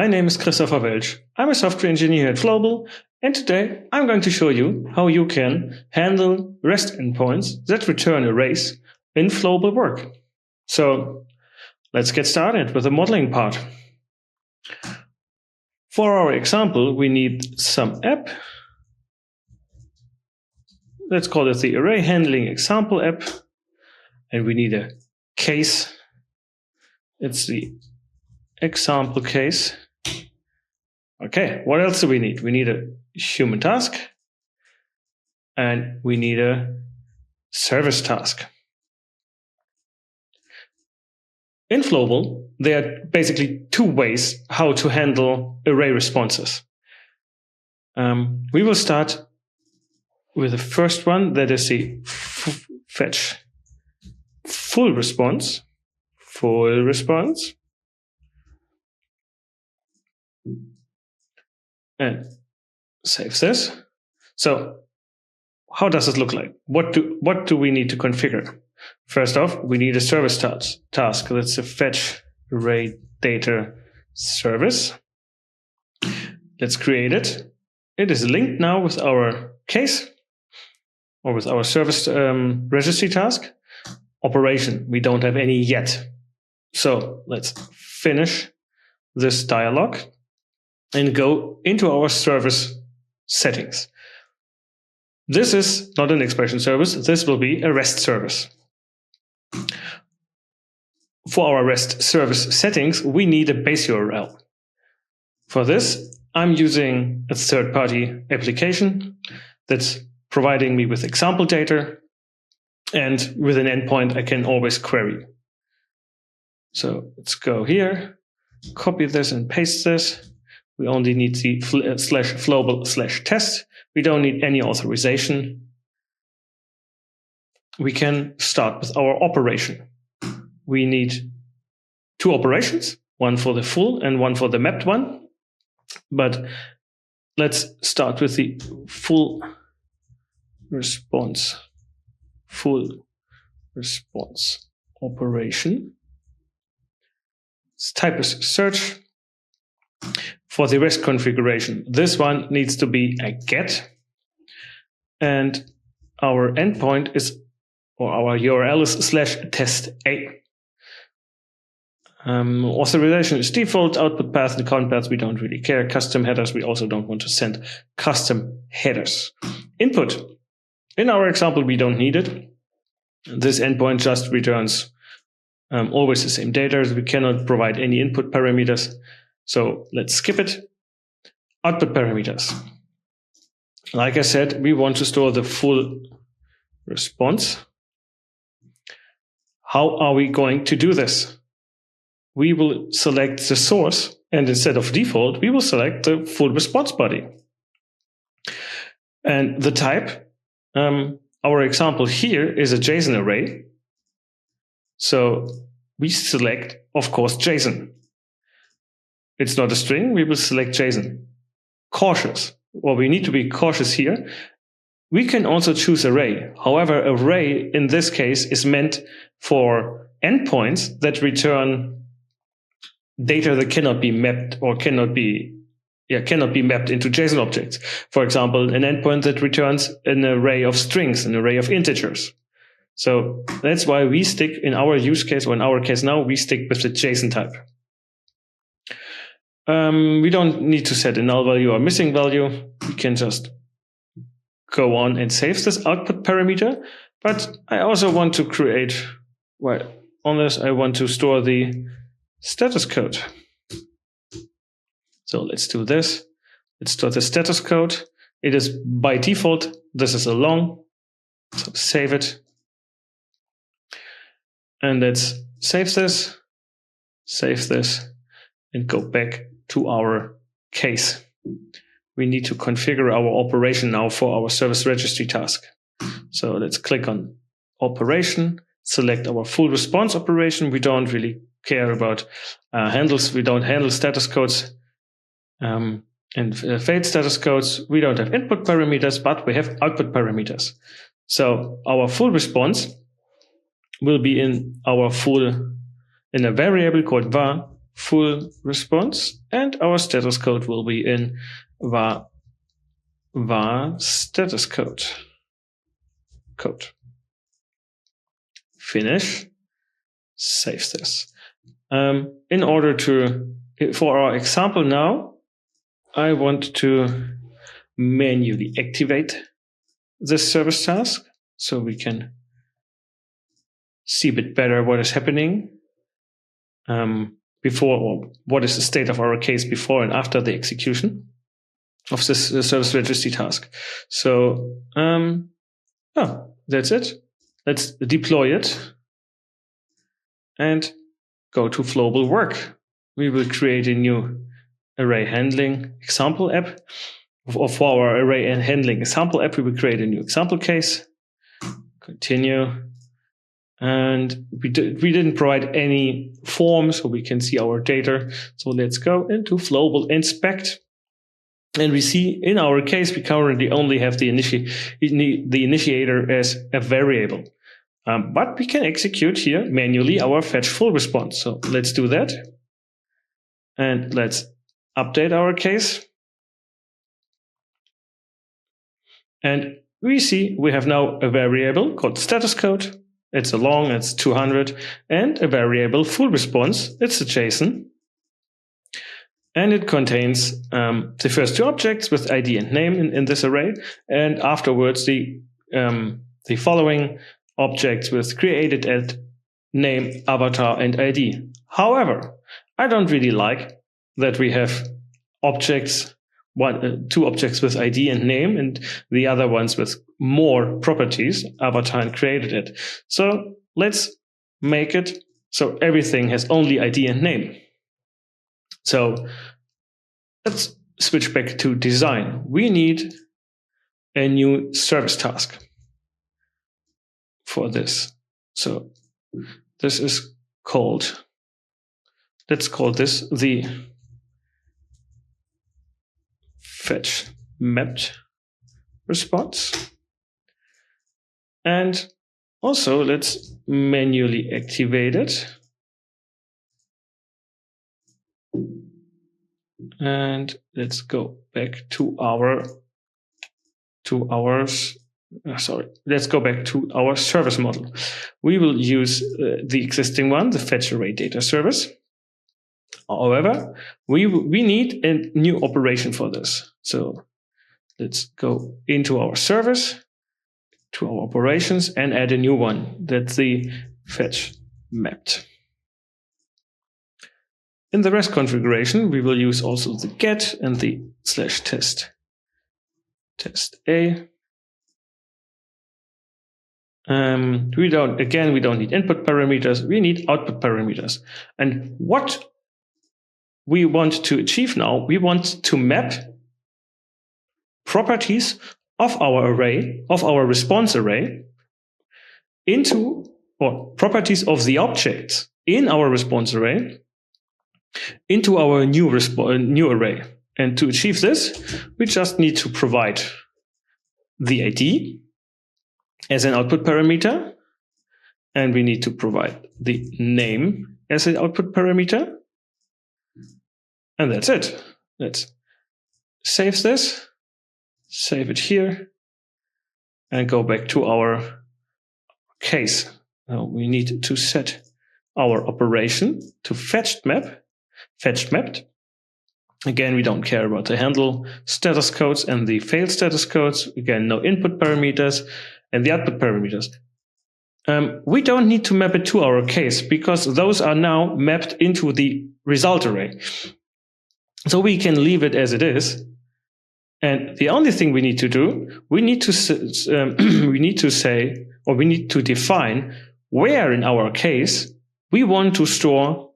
My name is Christopher Welsch. I'm a software engineer here at Flowable, and today I'm going to show you how you can handle REST endpoints that return arrays in Flowable work. So let's get started with the modeling part. For our example, we need some app. Let's call it the array handling example app. And we need a case. It's the example case. Okay, what else do we need? We need a human task and we need a service task. In Flowable, there are basically two ways how to handle array responses. We will start with the first one, that is the fetch full response. And save this. So how does it look like? What do we need to configure? First off, we need a service task. That's a fetch array data service. Let's create it. It is linked now with our case or with our service registry task. Operation, we don't have any yet. So let's finish this dialog and go into our service settings. This is not an expression service. This will be a REST service. For our REST service settings, we need a base URL. For this, I'm using a third-party application that's providing me with example data, and with an endpoint, I can always query. So let's go here, copy this and paste this. We only need the /flowable/test. We don't need any authorization. We can start with our operation. We need two operations, one for the full and one for the mapped one. But let's start with the full response operation. Its type is search. For the REST configuration, this one needs to be a GET, and our endpoint is, or our URL is /testa. Authorization is default. Output path and account path, we don't really care. Custom headers, we also don't want to send custom headers. Input. In our example, we don't need it. This endpoint just returns always the same data. We cannot provide any input parameters. So let's skip it. Output parameters. Like I said, we want to store the full response. How are we going to do this? We will select the source, and instead of default, we will select the full response body. And the type, our example here is a JSON array. So we select, of course, JSON. It's not a string, we will select JSON. Cautious. Well, we need to be cautious here. We can also choose array. However, array in this case is meant for endpoints that return data that cannot be mapped or cannot be mapped into JSON objects. For example, an endpoint that returns an array of strings, an array of integers. So that's why we stick in our use case, or in our case now, we stick with the JSON type. We don't need to set a null value or missing value. We can just go on and save this output parameter. But I also want to create, well, on this, I want to store the status code. So let's do this. Let's store the status code. It is by default, this is a long. So save it. And let's save this, and go back to our case. We need to configure our operation now for our service registry task. So let's click on operation, select our full response operation. We don't really care about handles. We don't handle status codes and failed status codes. We don't have input parameters, but we have output parameters. So our full response will be in a variable called var full response, and our status code will be in var status code. Finish. Save this. In order for our example now, I want to manually activate this service task so we can see a bit better what is happening before, or what is the state of our case before and after the execution of this service registry task. So, that's it. Let's deploy it and go to Flowable Work. We will create a new array handling example app. For our array and handling example app, we will create a new example case. Continue. And we didn't provide any form, so we can see our data. So let's go into Flowable Inspect. And we see in our case, we currently only have the initiator as a variable. But we can execute here manually our fetch full response. So let's do that. And let's update our case. And we see we have now a variable called status code. It's a long, it's 200, and a variable full response. It's a JSON. And it contains the first two objects with ID and name in this array. And afterwards, the following objects with created at name, avatar, and ID. However, I don't really like that we have objects, two objects with ID and name, and the other ones with more properties, avatar and created at. So let's make it so everything has only ID and name. So let's switch back to design. We need a new service task for this. So this is called, let's call this the fetch mapped response. And also let's manually activate it. And let's go back to let's go back to our service model. We will use the existing one, the fetch array data service. However, we need a new operation for this. So let's go into our service, to our operations, and add a new one. That's the fetch mapped. In the REST configuration, we will use also the get and the /test A. We don't need input parameters. We need output parameters. And what we want to achieve now, we want to map properties of our array, of our response array, into, or properties of the objects in our response array, into our new array. And to achieve this, we just need to provide the ID as an output parameter, and we need to provide the name as an output parameter. And that's it. Let's save this, save it here, and go back to our case. Now we need to set our operation to fetched mapped. Again, we don't care about the handle status codes and the failed status codes. Again, no input parameters and the output parameters. We don't need to map it to our case because those are now mapped into the result array. So we can leave it as it is. And the only thing we need to do, we need to define where in our case we want to store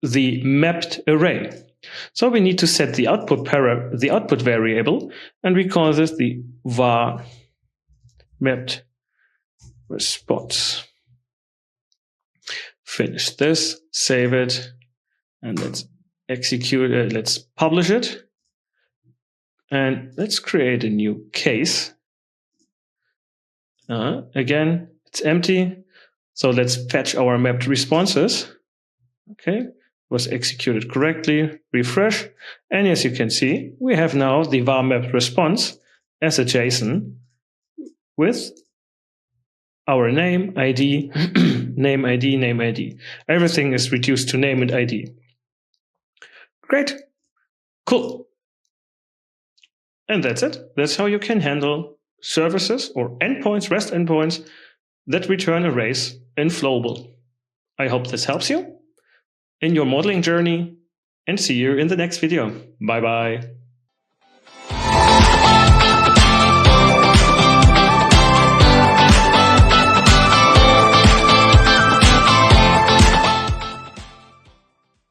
the mapped array. So we need to set the output variable, and we call this the var mapped response. Finish this, save it, and let's execute it. Let's publish it. And let's create a new case. Again, it's empty. So let's fetch our mapped responses. Okay. was executed correctly, refresh, and as you can see, we have now the var map response as a JSON with our name, ID, name, ID, name, ID. Everything is reduced to name and ID. Great. Cool. And that's it. That's how you can handle services or endpoints, REST endpoints that return arrays in Flowable. I hope this helps you in your modeling journey, and see you in the next video. Bye-bye.